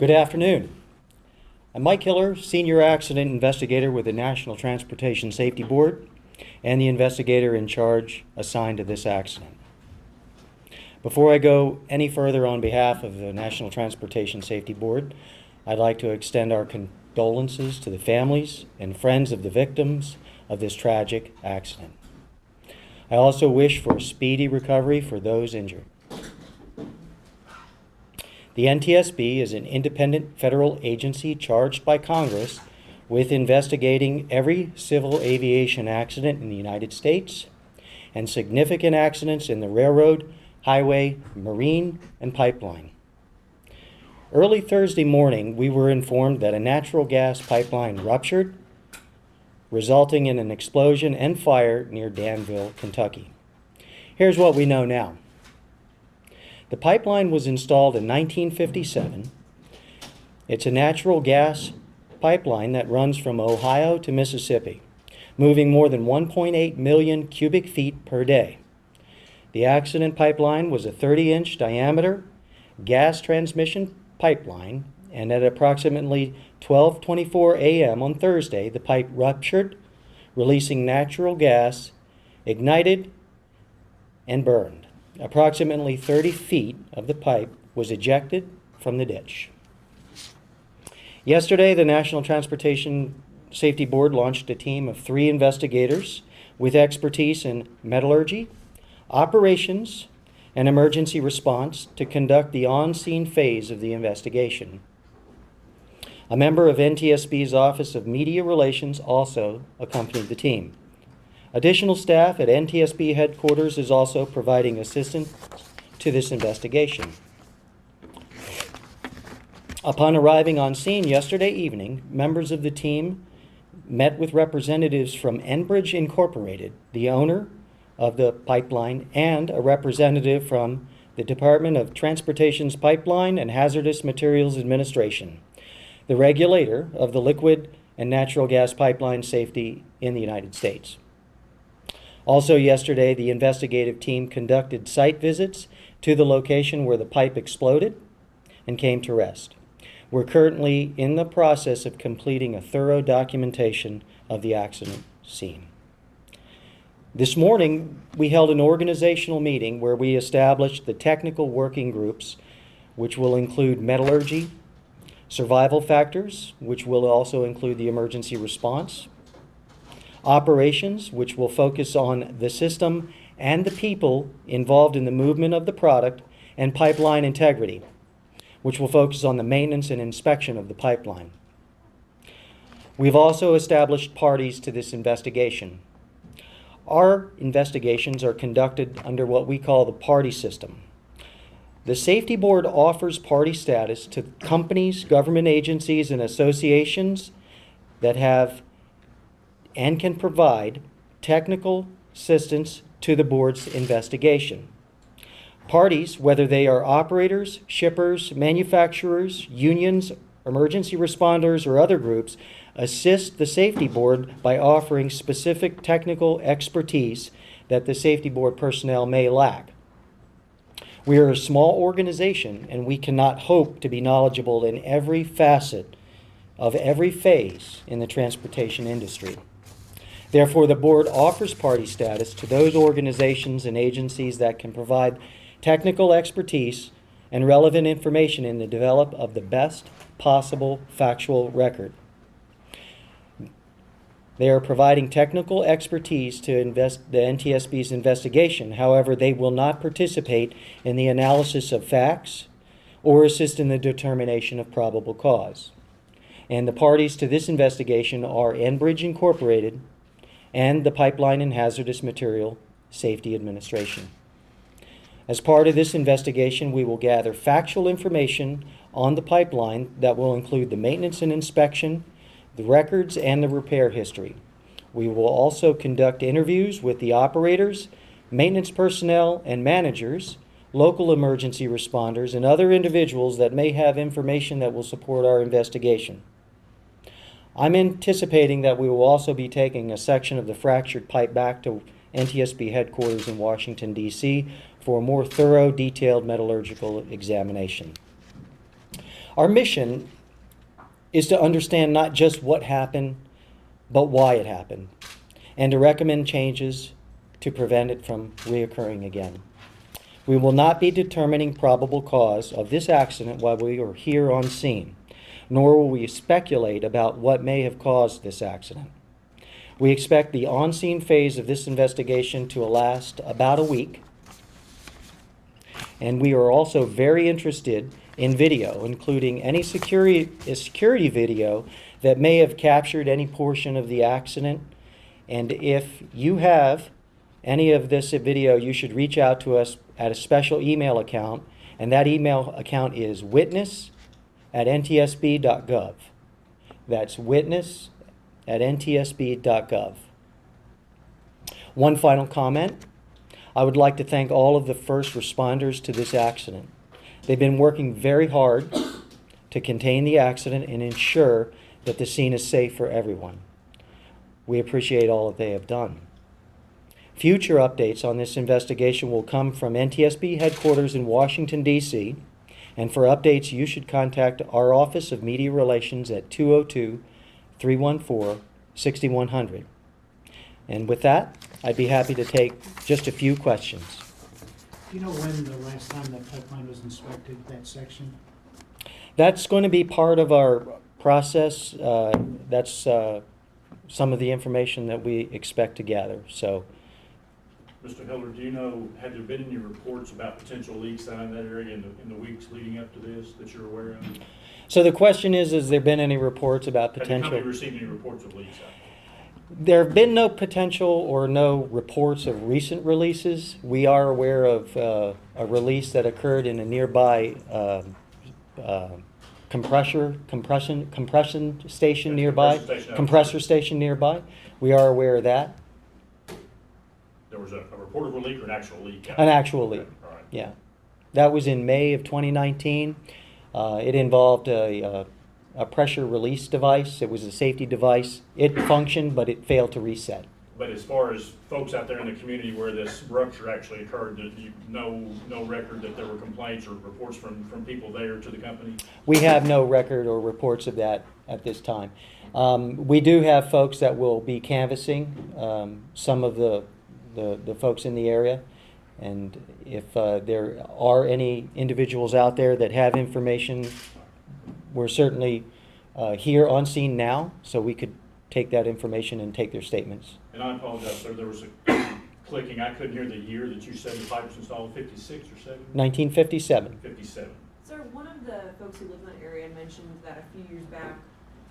Good afternoon. I'm Mike Hiller, Senior Accident Investigator with the National Transportation Safety Board and the investigator in charge assigned to this accident. Before I go any further on behalf of the National Transportation Safety Board, I'd like to extend our condolences to the families and friends of the victims of this tragic accident. I also wish for a speedy recovery for those injured. The NTSB is an independent federal agency charged by Congress with investigating every civil aviation accident in the United States and significant accidents in the railroad, highway, marine, and pipeline. Early Thursday morning, we were informed that a natural gas pipeline ruptured, resulting in an explosion and fire near Danville, Kentucky. Here's what we know now. The pipeline was installed in 1957. It's a natural gas pipeline that runs from Ohio to Mississippi, moving more than 1.8 million cubic feet per day. The accident pipeline was a 30-inch diameter gas transmission pipeline, and at approximately 12:24 a.m. on Thursday, the pipe ruptured, releasing natural gas, ignited, and burned. Approximately 30 feet of the pipe was ejected from the ditch. Yesterday, the National Transportation Safety Board launched a team of 3 investigators with expertise in metallurgy, operations, and emergency response to conduct the on-scene phase of the investigation. A member of NTSB's Office of Media Relations also accompanied the team. Additional staff at NTSB headquarters is also providing assistance to this investigation. Upon arriving on scene yesterday evening, members of the team met with representatives from Enbridge Incorporated, the owner of the pipeline, and a representative from the Department of Transportation's Pipeline and Hazardous Materials Administration, the regulator of the liquid and natural gas pipeline safety in the United States. Also yesterday, the investigative team conducted site visits to the location where the pipe exploded and came to rest. We're currently in the process of completing a thorough documentation of the accident scene. This morning, we held an organizational meeting where we established the technical working groups, which will include metallurgy, survival factors, which will also include the emergency response, operations, which will focus on the system and the people involved in the movement of the product, and pipeline integrity, which will focus on the maintenance and inspection of the pipeline. We've also established parties to this investigation. Our investigations are conducted under what we call the party system. The Safety Board offers party status to companies, government agencies, and associations that have and can provide technical assistance to the board's investigation. Parties, whether they are operators, shippers, manufacturers, unions, emergency responders, or other groups, assist the Safety Board by offering specific technical expertise that the Safety Board personnel may lack. We are a small organization, and we cannot hope to be knowledgeable in every facet of every phase in the transportation industry. Therefore, the board offers party status to those organizations and agencies that can provide technical expertise and relevant information in the development of the best possible factual record. They are providing technical expertise to the NTSB's investigation. However, they will not participate in the analysis of facts or assist in the determination of probable cause. And the parties to this investigation are Enbridge Incorporated and the Pipeline and Hazardous Material Safety Administration. As part of this investigation, we will gather factual information on the pipeline that will include the maintenance and inspection, the records, and the repair history. We will also conduct interviews with the operators, maintenance personnel, and managers, local emergency responders, and other individuals that may have information that will support our investigation. I'm anticipating that we will also be taking a section of the fractured pipe back to NTSB headquarters in Washington, D.C. for a more thorough, detailed metallurgical examination. Our mission is to understand not just what happened, but why it happened, and to recommend changes to prevent it from reoccurring again. We will not be determining probable cause of this accident while we are here on scene, nor will we speculate about what may have caused this accident. We expect the on-scene phase of this investigation to last about a week, and we are also very interested in video, including any security video that may have captured any portion of the accident. And if you have any of this video, you should reach out to us at a special email account, and that email account is witness@ntsb.gov. That's witness@ntsb.gov. One final comment. I would like to thank all of the first responders to this accident. They've been working very hard to contain the accident and ensure that the scene is safe for everyone. We appreciate all that they have done. Future updates on this investigation will come from NTSB headquarters in Washington, D.C., and for updates, you should contact our Office of Media Relations at 202-314-6100. And with that, I'd be happy to take just a few questions. Do you know when the last time that pipeline was inspected, that section? That's going to be part of our process. That's some of the information that we expect to gather. So, Mr. Hiller, do you know, have there been any reports about potential leaks out in that area in the weeks leading up to this that you're aware of? so the question is, has there been any reports about Have the potential? company received any reports of leaks out there? There have been no potential or no reports of recent releases. We are aware of a release that occurred in a nearby compression station nearby. Compressor station nearby. We are aware of that. There was a report of a leak or an actual leak? An actual leak. Okay, all right. Yeah. That was in May of 2019. It involved a pressure release device. It was a safety device. It functioned, but it failed to reset. But as far as folks out there in the community where this rupture actually occurred, did you no record that there were complaints or reports from people there to the company? We have no record or reports of that at this time. We do have folks that will be canvassing some of the folks in the area. And if there are any individuals out there that have information, we're certainly here on scene now, so we could take that information and take their statements. And I apologize, sir, there was a clicking. I couldn't hear the year that you said the pipe was installed, 56 or 7? 1957. 57. Sir, one of the folks who live in that area mentioned that a few years back,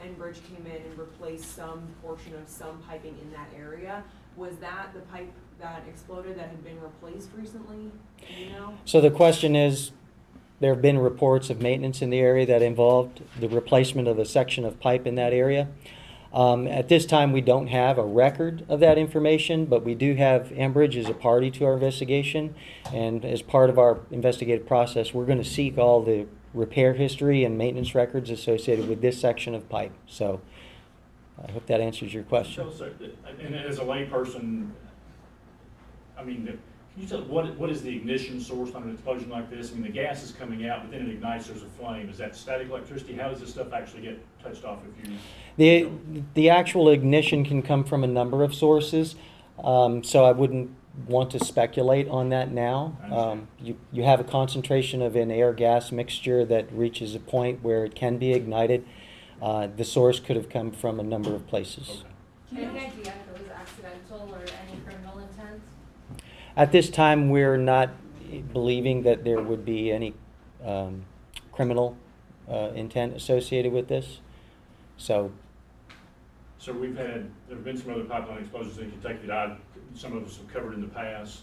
Enbridge came in and replaced some portion of some piping in that area. Was that the pipe that exploded that had been replaced recently? Do you know? So the question is, there have been reports of maintenance in the area that involved the replacement of a section of pipe in that area. At this time, we don't have a record of that information, but we do have Enbridge as a party to our investigation, and as part of our investigative process, we're going to seek all the repair history and maintenance records associated with this section of pipe. So I hope that answers your question. So, and as a layperson, I mean, can you tell what is the ignition source on an explosion like this? I mean, the gas is coming out, but then it ignites, there's a flame. Is that static electricity? How does this stuff actually get touched off if you... The actual ignition can come from a number of sources, so I wouldn't want to speculate on that now. You have a concentration of an air-gas mixture that reaches a point where it can be ignited. The source could have come from a number of places. Okay. Any idea if it was accidental or any criminal intent? At this time, we're not believing that there would be any criminal intent associated with this. So there have been some other pipeline explosions in Kentucky that some of us have covered in the past.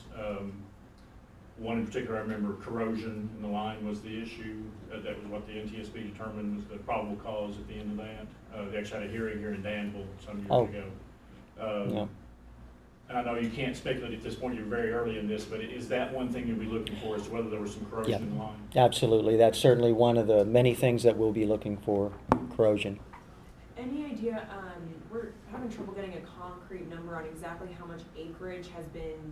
One in particular, I remember corrosion in the line was the issue. That was what the NTSB determined was the probable cause at the end of that. They actually had a hearing here in Danville some years ago. Yeah. And I know you can't speculate at this point, you're very early in this, but is that one thing you'll be looking for as to whether there was some corrosion in the line? Absolutely. That's certainly one of the many things that we'll be looking for, corrosion. Any idea, we're having trouble getting a concrete number on exactly how much acreage has been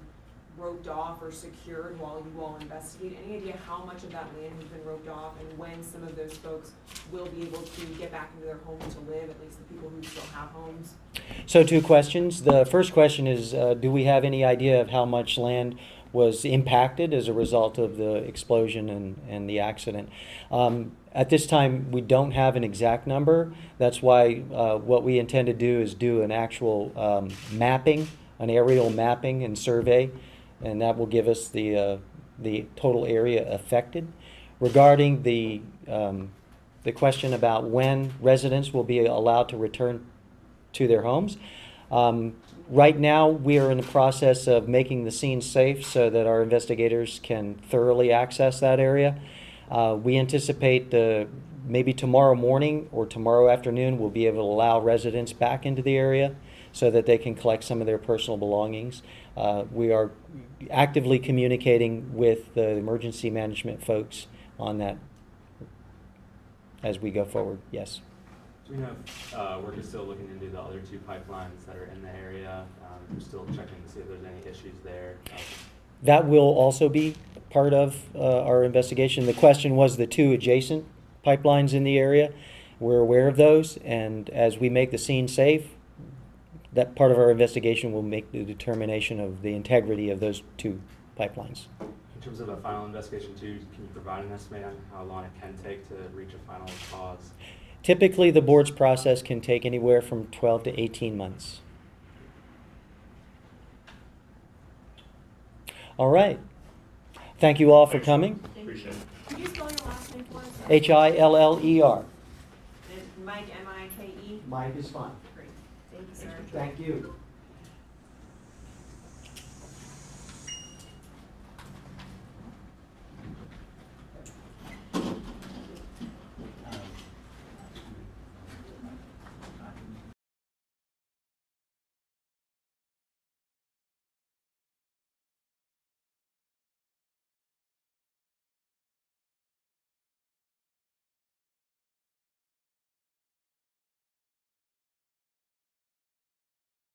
roped off or secured while you all investigate? Any idea how much of that land has been roped off and when some of those folks will be able to get back into their homes to live, at least the people who still have homes? So 2 questions. The first question is, do we have any idea of how much land was impacted as a result of the explosion and the accident? At this time, we don't have an exact number. That's why what we intend to do is do an actual mapping, an aerial mapping and survey, and that will give us the total area affected. Regarding the question about when residents will be allowed to return to their homes, right now we are in the process of making the scene safe so that our investigators can thoroughly access that area. We anticipate maybe tomorrow morning or tomorrow afternoon we'll be able to allow residents back into the area so that they can collect some of their personal belongings. We are actively communicating with the emergency management folks on that as we go forward. Yes. Do we know if work is still looking into the other 2 pipelines that are in the area? We're still checking to see if there's any issues there. That will also be part of our investigation. The question was the 2 adjacent pipelines in the area. We're aware of those, and as we make the scene safe, that part of our investigation will make the determination of the integrity of those 2 pipelines. In terms of a final investigation too, can you provide an estimate on how long it can take to reach a final cause? Typically, the board's process can take anywhere from 12 to 18 months. All right. Thank you all for coming. Appreciate it. Could you spell your last name for us? Hiller. And Mike, M-I-K-E? Mike is fine. Great. Thank you, sir. Thank you.